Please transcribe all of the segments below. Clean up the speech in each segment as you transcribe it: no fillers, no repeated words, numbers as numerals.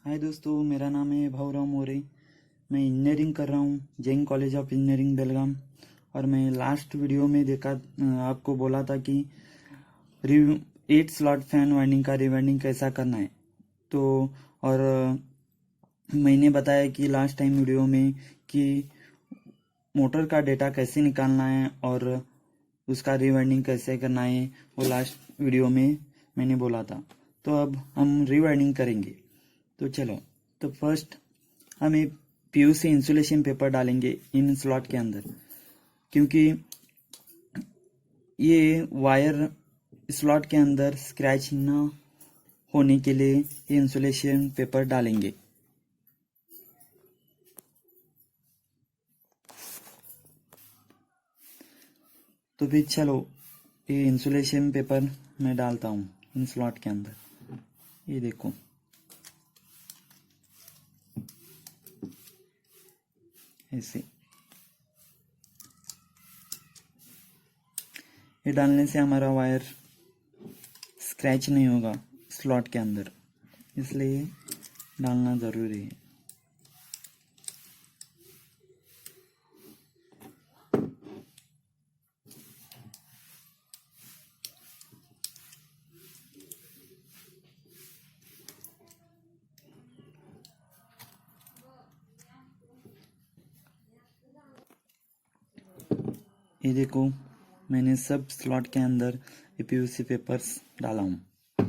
हाय दोस्तों, मेरा नाम है भाऊराव मोरे। मैं इंजीनियरिंग कर रहा हूँ जैन कॉलेज ऑफ इंजीनियरिंग बेलगाम। और मैं लास्ट वीडियो में आपको बोला था कि 8 स्लॉट फैन वाइंडिंग का रिवाइंडिंग कैसा करना है। तो और मैंने बताया कि लास्ट टाइम वीडियो में कि मोटर का डेटा कैसे निकालना है और उसका रिवाइंडिंग कैसे करना है, वो लास्ट वीडियो में मैंने बोला था। तो अब हम रिवाइंडिंग करेंगे। तो चलो, तो फर्स्ट हम एक पीयूसी इंसुलेशन पेपर डालेंगे इन स्लॉट के अंदर, क्योंकि ये वायर स्लॉट के अंदर स्क्रैच न होने के लिए ये इंसुलेशन पेपर डालेंगे। तो फिर चलो, ये इंसुलेशन पेपर मैं डालता हूँ इन स्लॉट के अंदर। ये देखो, ऐसे ये डालने से हमारा वायर स्क्रैच नहीं होगा स्लॉट के अंदर, इसलिए डालना ज़रूरी है। ये देखो, मैंने सब स्लॉट के अंदर पीयूसी पेपर्स डाला हूँ।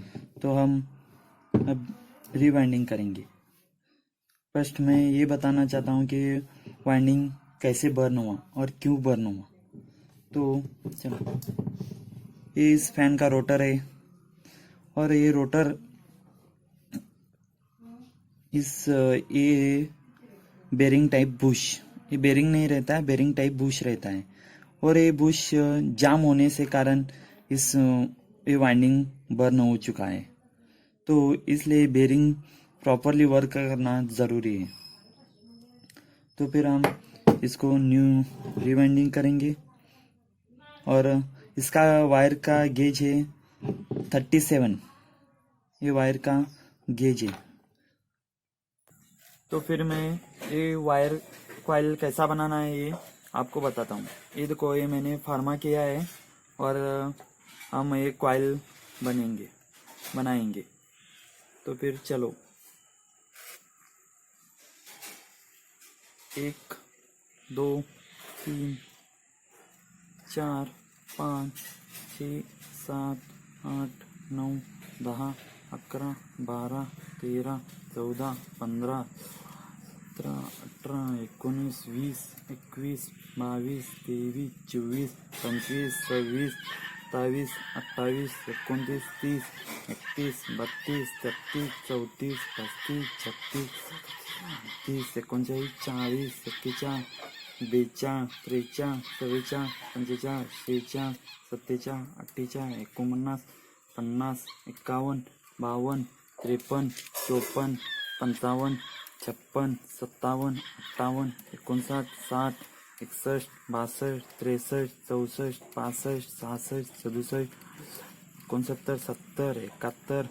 तो हम अब रिवाइंडिंग करेंगे। फर्स्ट मैं ये बताना चाहता हूँ कि वाइंडिंग कैसे बर्न हुआ और क्यों बर्न हुआ। तो चलो, ये इस फैन का रोटर है और ये रोटर ये बेरिंग टाइप बुश, ये बेरिंग नहीं रहता है, बेरिंग टाइप बुश रहता है। और ये बुश जाम होने से कारण ये वाइंडिंग बर्न हो चुका है। तो इसलिए बेरिंग प्रॉपरली वर्क करना ज़रूरी है। तो फिर हम इसको न्यू रिवाइंडिंग करेंगे। और इसका वायर का गेज है 37, ये वायर का गेज है। तो फिर मैं ये वायर कॉइल कैसा बनाना है ये आपको बताता हूँ। ये देखो, ये मैंने फार्मा किया है और हम एक कॉइल बनाएंगे। तो फिर चलो, 1 2 3 4 5 6 7 8 9 10 11 12 13 14 15 17 18 19 20 21 22 23 24 25 26 27 28 29 30 31 32 33 34 35 36 30 39 40 41 42 43 44 45 46 47 48 49 50 51 52 53 54 55 56 57 58 59 60 61 62 63 64 65 66 67 69 70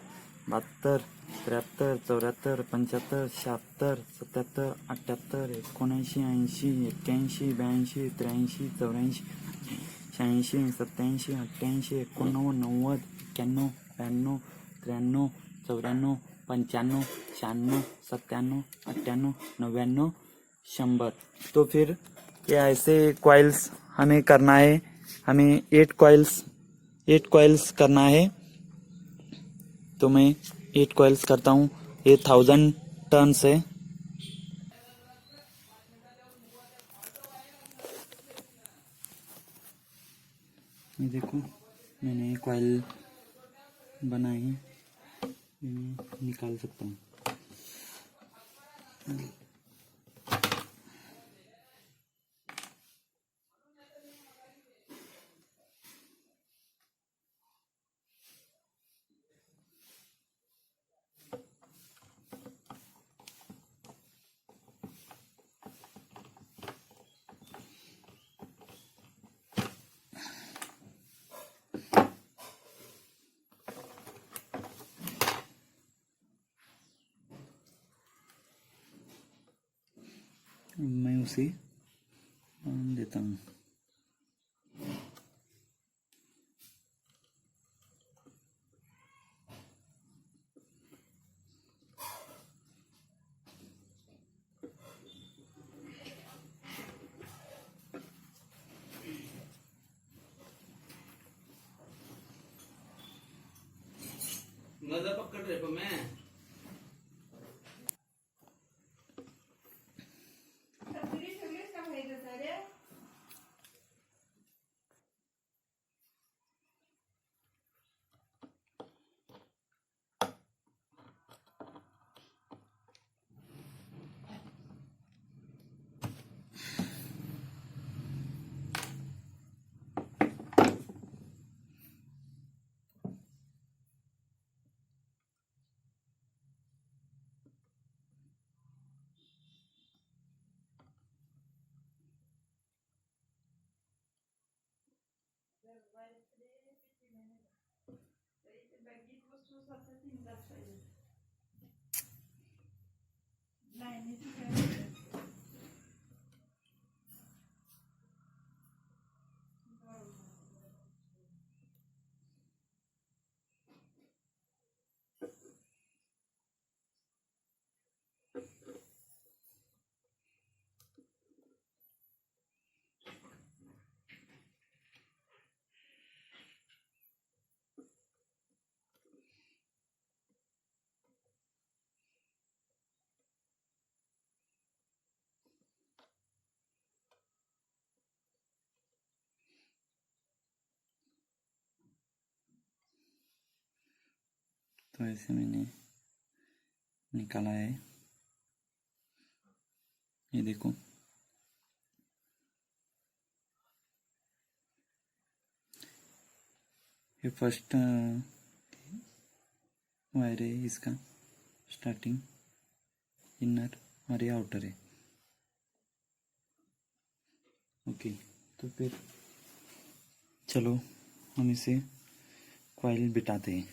71 72 73 74 75 76 77 78 79 80 81 82 83 84 86 87 88 89 90 91 92 93 94 95 96 97 98 99 100। तो फिर ये ऐसे कॉइल्स हमें करना है। हमें 8 कॉइल्स करना है। तो मैं 8 कॉइल्स करता हूँ। ये 1000 टर्न्स है। ये देखो, मैंने कॉइल बनाई है, मैं निकाल सकता हूँ। मैं उसे मान देता हूँ। मजा पकड़ रहे पर मैं तो ऐसे मैंने निकाला है, ये देखो। ये फर्स्ट वायर है इसका, स्टार्टिंग, इनर, और ये आउटर है। ओके, तो फिर चलो हम इसे कॉइल बिठाते हैं।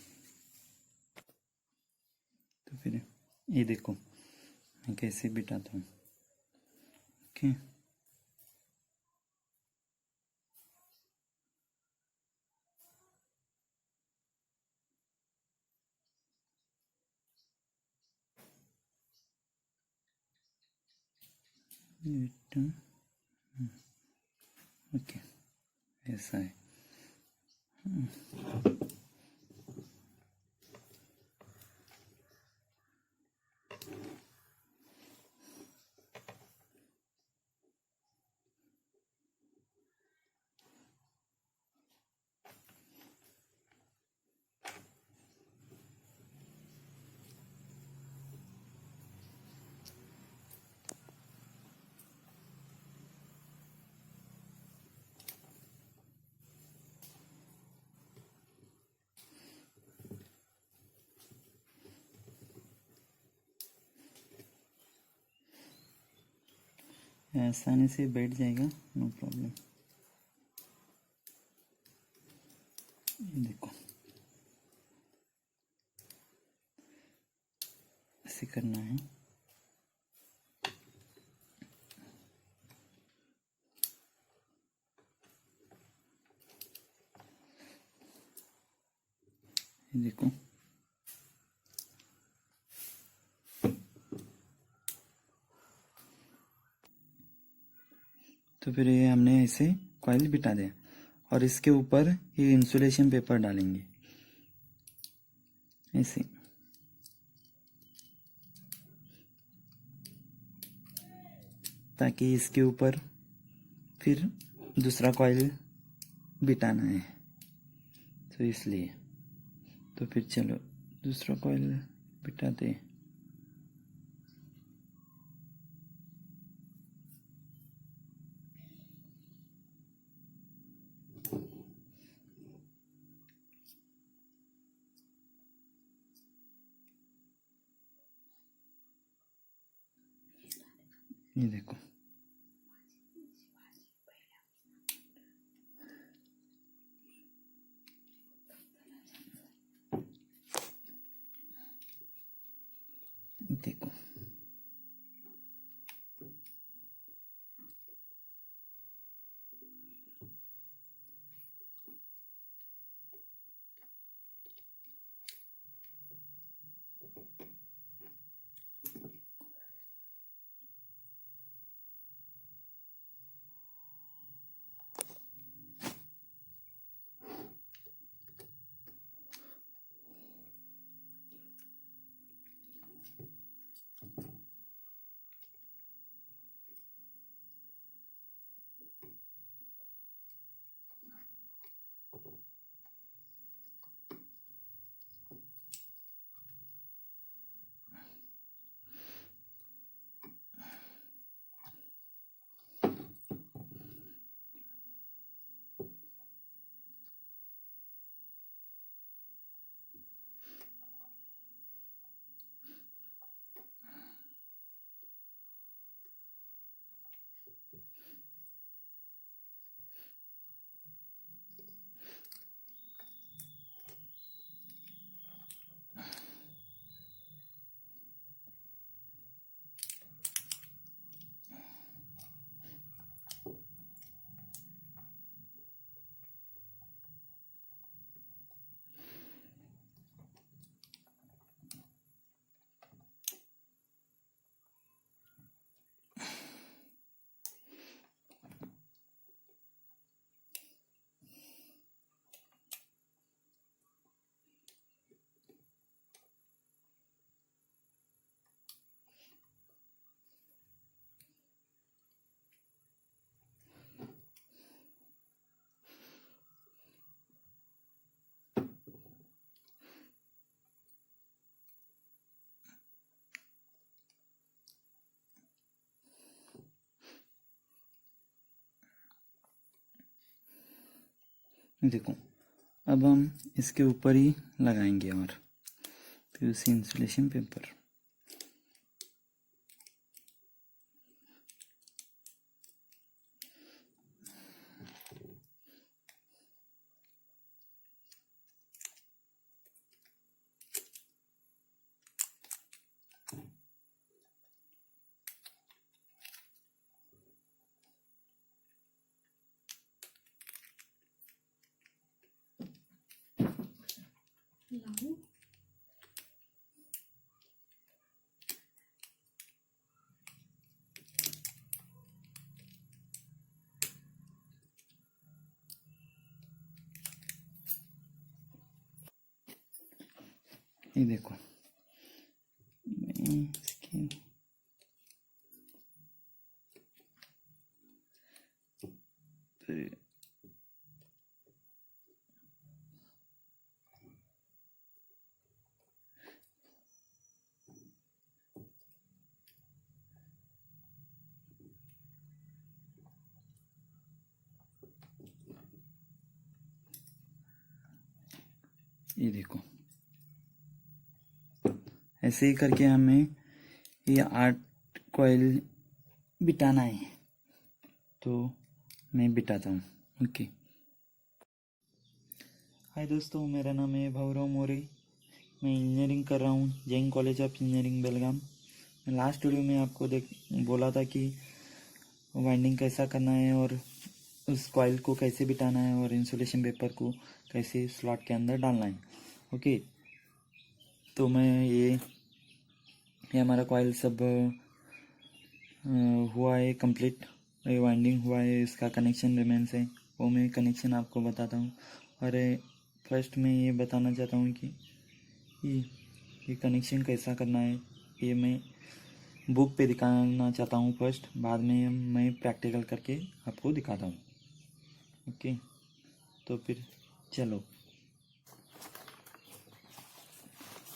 तो फिर ये देखो मैं कैसे बिठाता हूँ। ओके, ओके, ऐसा है। आसानी से बैठ जाएगा, नो प्रॉब्लम। ये देखो ऐसे करना है। ये देखो, तो फिर ये हमने ऐसे कॉइल बिठा दिया और इसके ऊपर ये इंसुलेशन पेपर डालेंगे ऐसे। ताकि इसके ऊपर फिर दूसरा कॉइल बिठाना है, तो इसलिए। तो फिर चलो दूसरा कॉइल बिठाते हैं। ये देखो, देखो देखो, अब हम इसके ऊपर ही लगाएंगे और पीयूसी इंसुलेशन पेपर। ये देखो, मैं इसके ये देखो, ऐसे ही करके हमें ये 8 कॉइल बिठाना है। तो मैं बिठाता हूँ। ओके। हाय दोस्तों, मेरा नाम है भवराव मोरे। मैं इंजीनियरिंग कर रहा हूँ जैन कॉलेज ऑफ इंजीनियरिंग बेलगाम। मैं लास्ट वीडियो में आपको बोला था कि वाइंडिंग कैसा करना है और उस कॉइल को कैसे बिठाना है और इंसुलेशन पेपर को कैसे स्लॉट के अंदर डालना है। ओके, तो मैं ये हमारा कॉइल सब हुआ है कंप्लीट। ये वाइंडिंग हुआ है, इसका कनेक्शन रिमेंस है, वो मैं कनेक्शन आपको बताता हूँ। और फर्स्ट मैं ये बताना चाहता हूँ कि ये कनेक्शन कैसा करना है, ये मैं बुक पे दिखाना चाहता हूँ फर्स्ट, बाद में मैं प्रैक्टिकल करके आपको दिखाता हूँ। ओके, तो फिर चलो।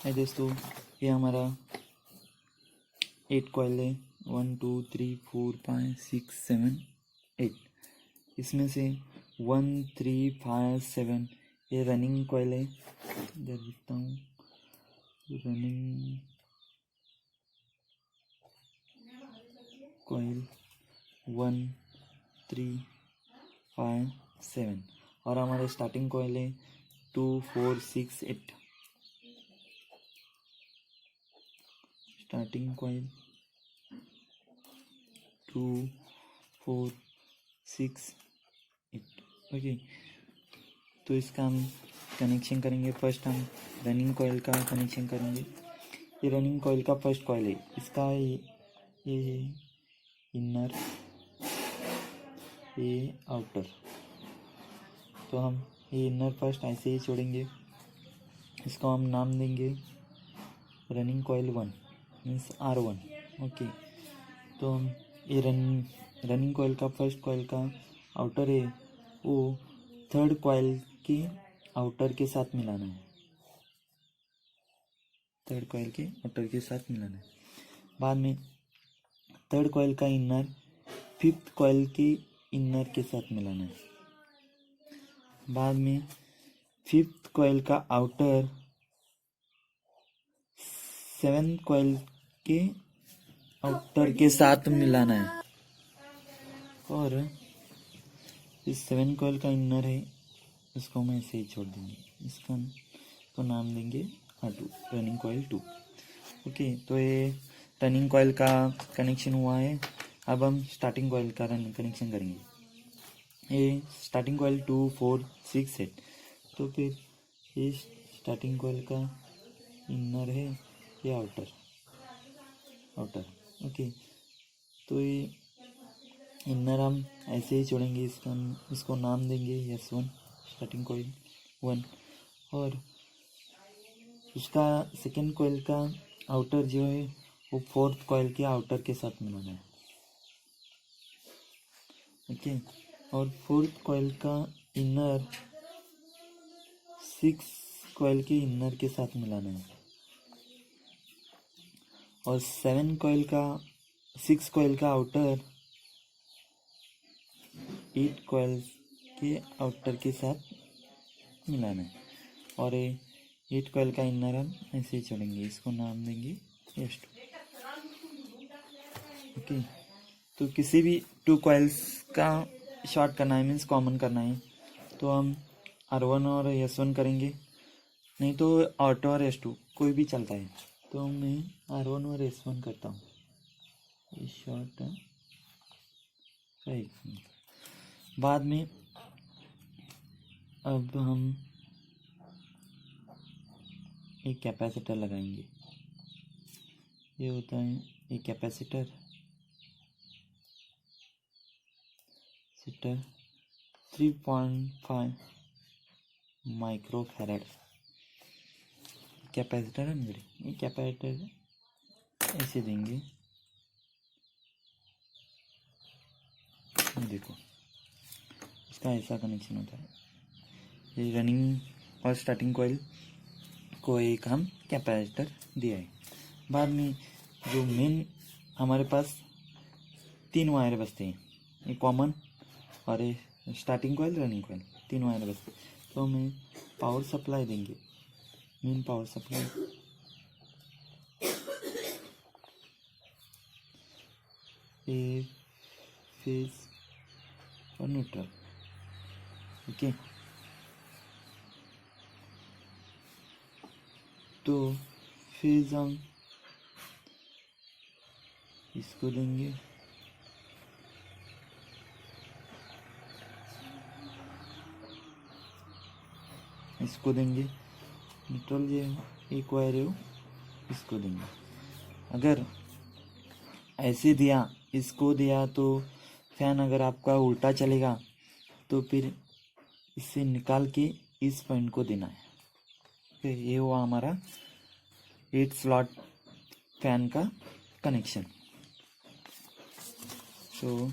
है दोस्तों, ये हमारा 8 कॉइल है, 1 2 3 4 5 6 7 8। इसमें से 1 3 5 7 ये रनिंग कॉइल है। इधर लिखता हूँ, रनिंग कॉइल 1 3 5 7। और हमारे स्टार्टिंग कॉइल है 2 4 6 8। Starting coil 2 4 6 8। ओके, तो इसका हम कनेक्शन करेंगे। फर्स्ट हम रनिंग कॉइल का कनेक्शन करेंगे। ये रनिंग कॉइल का फर्स्ट कॉइल है, इसका ये इनर, ये आउटर। तो हम ये इनर फर्स्ट ऐसे ही छोड़ेंगे, इसको हम नाम देंगे running coil 1 means R1। Okay, तो हम ये रनिंग कॉइल का फर्स्ट कॉइल का आउटर है, वो थर्ड कॉइल के आउटर के साथ मिलाना है। थर्ड कॉइल के आउटर के साथ मिलाना है। बाद में थर्ड कॉइल का इनर फिफ्थ कॉइल के इनर के साथ मिलाना है। बाद में फिफ्थ कॉइल का आउटर सेवेंथ कॉइल के आउटर के साथ मिलाना है। और इस 7 कॉइल का इनर है, इसको मैं ऐसे ही छोड़ देंगे, इसका तो नाम देंगे R2, रनिंग कॉइल 2। ओके, तो ये रनिंग कॉइल का कनेक्शन हुआ है। अब हम स्टार्टिंग कॉइल का कनेक्शन करेंगे। ये स्टार्टिंग कॉइल 2 4 6 8। तो फिर ये स्टार्टिंग कॉइल का इनर है, ये आउटर। ओके, तो ये इनर हम ऐसे ही छोड़ेंगे, इसको नाम देंगे S1, स्टार्टिंग कॉइल 1। और उसका सेकेंड कॉइल का आउटर जो है वो फोर्थ कॉइल के आउटर के साथ मिलाना है। ओके, और फोर्थ कॉइल का इनर 6 कॉइल के इनर के साथ मिलाना है। और 6 कॉइल का आउटर 8 कॉइल के आउटर के साथ मिलाना है। और ये 8 कॉइल का इनर हम ऐसे ही छोड़ेंगे, इसको नाम देंगे S2। ओके, तो किसी भी 2 कॉइल्स का शॉर्ट करना है, मीन्स कॉमन करना है, तो हम R1 और S1 करेंगे, नहीं तो ऑटो और S2 कोई भी चलता है। तो मैं R1 और S1 करता हूँ, ये शॉर्ट है। बाद में अब हम एक कैपेसिटर लगाएंगे, ये होता है एक कैपेसिटर 3.5 माइक्रोफैरड कैपेसिटर है मेरे। ये कैपेसिटर ऐसे देंगे, ये देखो इसका ऐसा कनेक्शन होता है। ये रनिंग और स्टार्टिंग कॉइल को एक हम कैपेसिटर दिया है। बाद में जो मेन हमारे पास 3 वायर बचते हैं, ये कॉमन और ये starting coil, running coil, 3 wire बचते हैं। तो हमें पावर सप्लाई देंगे, main power supply A phase और न्यूट्रल। ओके, तो फेज हम इसको देंगे, इसको देंगे, न्यूट्रल जो एक वायर है इसको देंगे। अगर ऐसे दिया, इसको दिया, तो फैन अगर आपका उल्टा चलेगा तो फिर इससे निकाल के इस पॉइंट को देना है। फिर ये हुआ हमारा 8 स्लॉट फैन का कनेक्शन। तो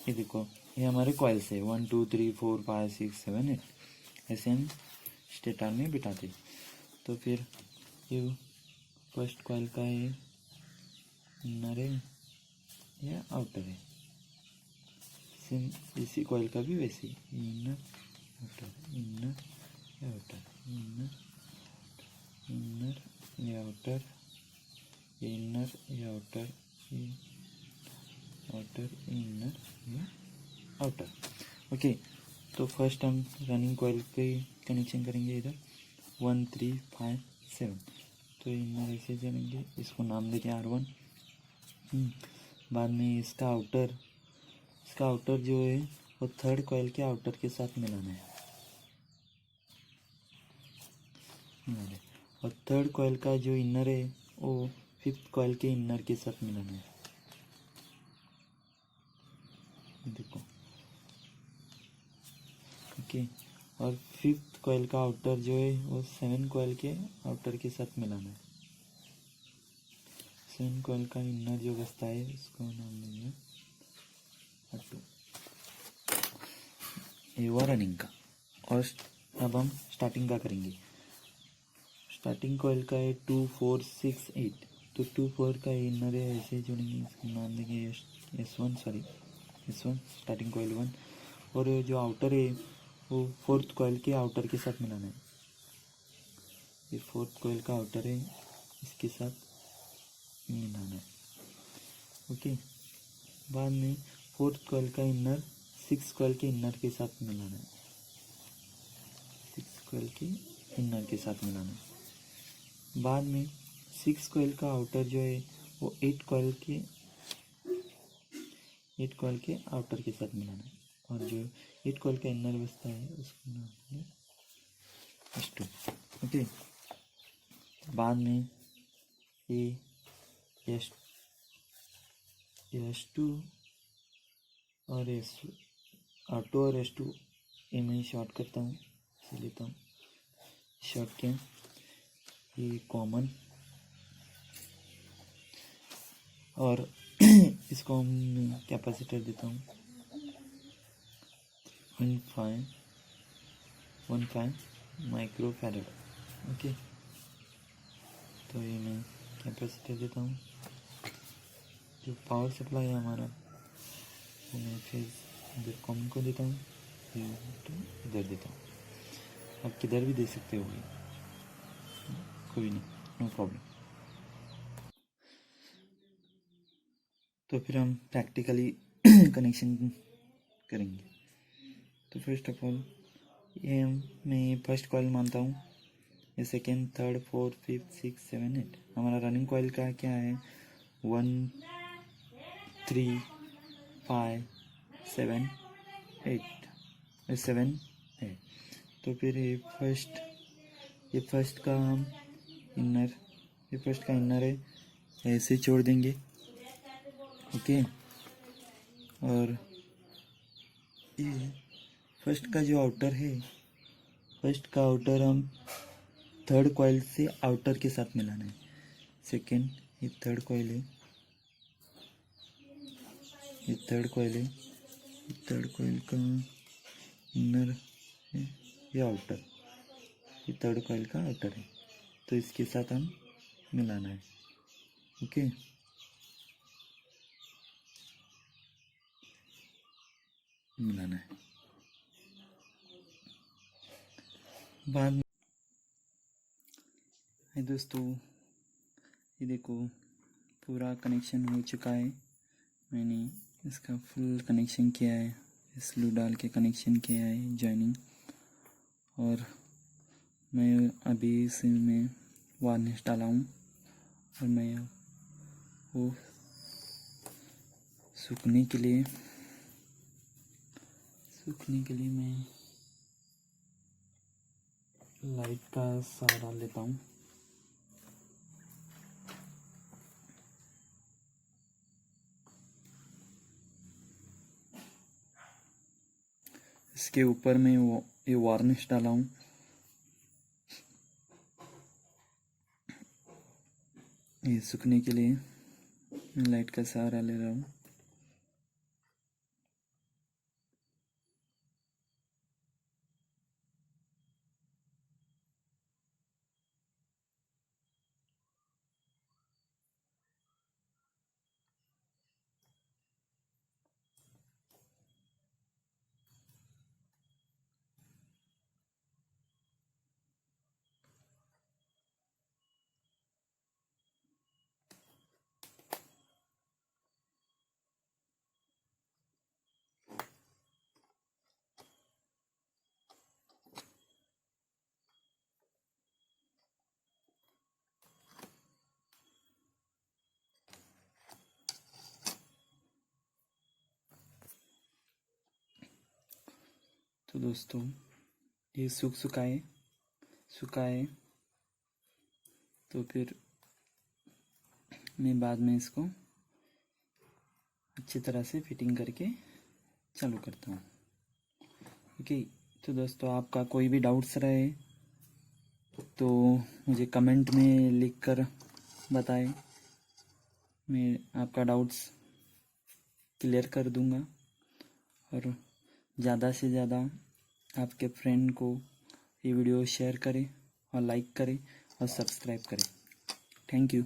ये देखो, ये हमारे कॉइल्स है 1 2 3 4 5 6 7 8, ऐसे हम स्टेटर में बिठाते। तो फिर ये फर्स्ट कॉइल का ये इनर है या आउटर है, सेम इसी कॉइल का भी वैसे ही इनर आउटर, इनर या आउटर, इनर इनर या आउटर, इनर या आउटर, आउटर इनर या आउटर। ओके, तो फर्स्ट हम रनिंग कॉइल पे कनेक्शन करेंगे, इधर 1 3 5 7। तो इनर ऐसे चलेंगे, इसको नाम देते हैं R1। बाद में इसका आउटर जो है वो थर्ड कॉइल के आउटर के साथ मिलाना है, और थर्ड कॉइल का जो इनर है वो फिफ्थ कॉइल के इनर के साथ मिलाना है। देखो, ओके, और फिफ्थ कॉइल का आउटर जो है वो 7 कॉइल के आउटर के साथ मिलाना है। 7 कॉइल का इनर जो बचता है उसको नाम देंगे R2। ये हुआ रनिंग का। और अब हम स्टार्टिंग का करेंगे। स्टार्टिंग कॉइल का है 2 4 6 8। तो 2 4 का इनर है, ऐसे जोड़ेंगे, इसको नाम देंगे S1 स्टार्टिंग कॉइल 1। और जो आउटर है वो फोर्थ कॉइल के आउटर के साथ मिलाना है। ये फोर्थ कॉइल का आउटर है, इसके साथ मिलाना है। ओके, बाद में फोर्थ कॉइल का इनर 6 कॉइल के इनर के साथ मिलाना है। 6 कॉइल के इनर के साथ मिलाना है। बाद में 6 कॉइल का आउटर जो है वो 8 कॉइल के आउटर के साथ मिलाना है। और जो 8 कॉइल का इनर बचता है उसको नाम देंगे S2। ओके, बाद में ये S2 और ऑटो और S2 ये मैं शॉर्ट करता हूँ, इसे लेता हूँ शॉर्ट के, ये कॉमन, और इसको हम कैपेसिटर देता हूँ 15 माइक्रोफैरड। ओके, तो ये मैं कैपेसिटर देता हूँ जो पावर सप्लाई है हमारा वो मैं फेज इधर कॉमन को देता हूँ, इधर देता हूँ। आप किधर भी दे सकते हो भाई, कोई नहीं, नो प्रॉब्लम। तो फिर हम प्रैक्टिकली कनेक्शन करेंगे। तो फर्स्ट ऑफ ऑल ये मैं फर्स्ट कॉइल मानता हूँ, ये second, third, fourth, fifth, six, seven, 8 हमारा रनिंग कॉइल का क्या है, 1 3 5 7 8 7 8। तो फिर ये फर्स्ट का हम इनर, ये फर्स्ट का इनर है, ऐसे छोड़ देंगे, ओके। और ये फर्स्ट का जो आउटर है, फर्स्ट का आउटर हम थर्ड कॉइल से आउटर के साथ मिलाना है। सेकेंड, ये थर्ड कॉइल है, ये थर्ड कॉइल है, ये थर्ड कॉइल का इनर है, ये आउटर, ये थर्ड कॉइल का आउटर है। तो इसके साथ हम मिलाना है, ओके। मिलाना है बाद में। है दोस्तों, ये देखो पूरा कनेक्शन हो चुका है, मैंने इसका फुल कनेक्शन किया है, स्लू डाल के कनेक्शन किया है जॉइनिंग। और मैं अभी इसमें वार्निश डाला हूँ और मैं वो सूखने के लिए मैं लाइट का सहारा लेता हूँ। इसके ऊपर मैं ये वार्निश डाला हूँ, ये सूखने के लिए मैं लाइट का सहारा ले रहा हूँ। तो दोस्तों ये सुखाए तो फिर मैं बाद में इसको अच्छी तरह से फिटिंग करके चालू करता हूँ, ओके। तो दोस्तों आपका कोई भी डाउट्स रहे तो मुझे कमेंट में लिख कर बताएं, मैं आपका डाउट्स क्लियर कर दूंगा। और ज़्यादा से ज़्यादा आपके फ्रेंड को ये वीडियो शेयर करें और लाइक करें और सब्सक्राइब करें। Thank you.